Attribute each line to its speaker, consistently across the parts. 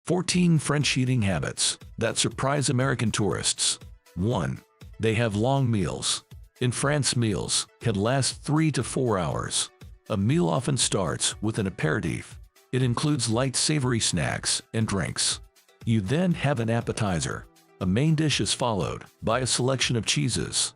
Speaker 1: 14 French eating habits that surprise American tourists. 1. They have long meals. In France, meals can last 3 to 4 hours. A meal often starts with an aperitif. It includes light savory snacks and drinks. You then have an appetizer. A main dish is followed by a selection of cheeses.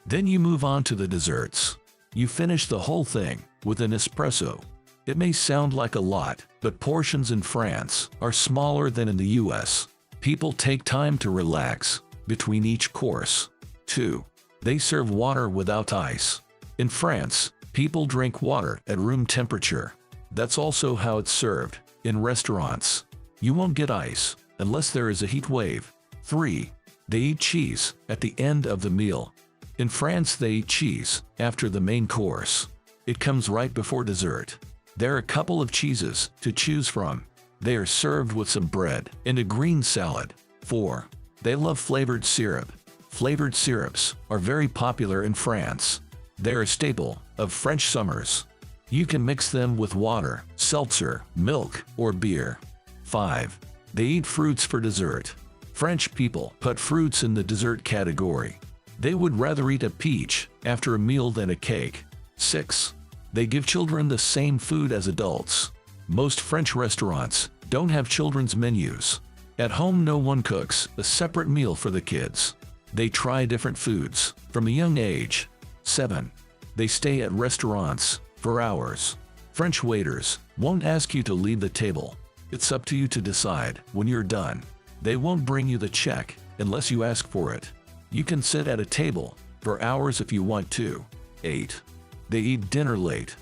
Speaker 1: Then you move on to the desserts. You finish the whole thing with an espresso. It may sound like a lot, but portions in France are smaller than in the US. People take time to relax between each course. 2. They serve water without ice. In France, people drink water at room temperature. That's also how it's served in restaurants. You won't get ice unless there is a heat wave. 3. They eat cheese at the end of the meal. In France, they eat cheese after the main course. It comes right before dessert. There are a couple of cheeses to choose from. They are served with some bread and a green salad. 4. They love flavored syrup. Flavored syrups are very popular in France. They're a staple of French summers. You can mix them with water, seltzer, milk, or beer. 5. They eat fruits for dessert. French people put fruits in the dessert category. They would rather eat a peach after a meal than a cake. 6. They give children the same food as adults. Most French restaurants don't have children's menus. At home, no one cooks a separate meal for the kids. They try different foods from a young age. 7. They stay at restaurants for hours. French waiters won't ask you to leave the table. It's up to you to decide when you're done. They won't bring you the check unless you ask for it. You can sit at a table for hours if you want to. 8. They eat dinner late.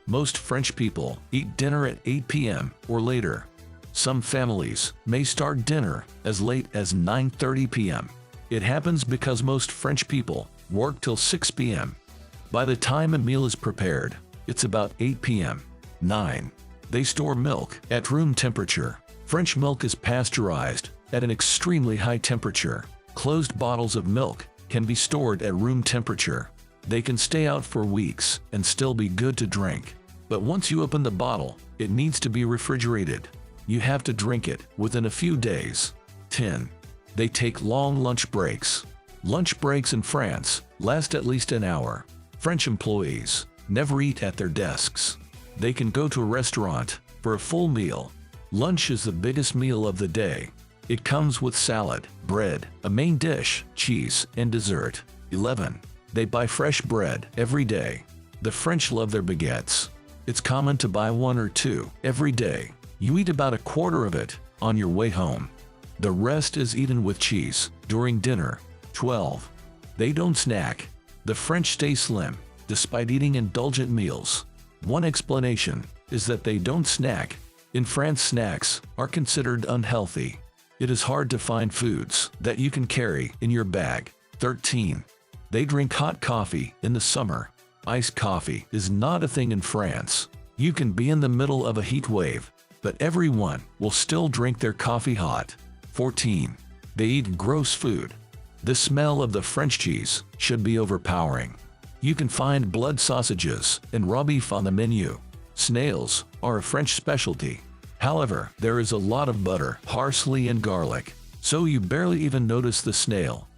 Speaker 1: Most French people eat dinner at 8 p.m. or later. Some families may start dinner as late as 9:30 p.m. It happens because most French people work till 6 p.m. By the time a meal is prepared, it's about 8 p.m. 9. They store milk at room temperature. French milk is pasteurized at an extremely high temperature. Closed bottles of milk can be stored at room temperature. They can stay out for weeks and still be good to drink. But once you open the bottle, it needs to be refrigerated. You have to drink it within a few days. 10. They take long lunch breaks. Lunch breaks in France last at least an hour. French employees never eat at their desks. They can go to a restaurant for a full meal. Lunch is the biggest meal of the day. It comes with salad, bread, a main dish, cheese, and dessert. 11. They buy fresh bread every day. The French love their baguettes. It's common to buy 1 or 2 every day. You eat about a quarter of it on your way home. The rest is eaten with cheese during dinner. 12. They don't snack. The French stay slim despite eating indulgent meals. One explanation is that they don't snack. In France, snacks are considered unhealthy. It is hard to find foods that you can carry in your bag. 13. They drink hot coffee in the summer. Iced coffee is not a thing in France. You can be in the middle of a heat wave, but everyone will still drink their coffee hot. 14. They eat gross food. The smell of the French cheese should be overpowering. You can find blood sausages and raw beef on the menu. Snails are a French specialty. However, there is a lot of butter, parsley, and garlic, so you barely even notice the snail.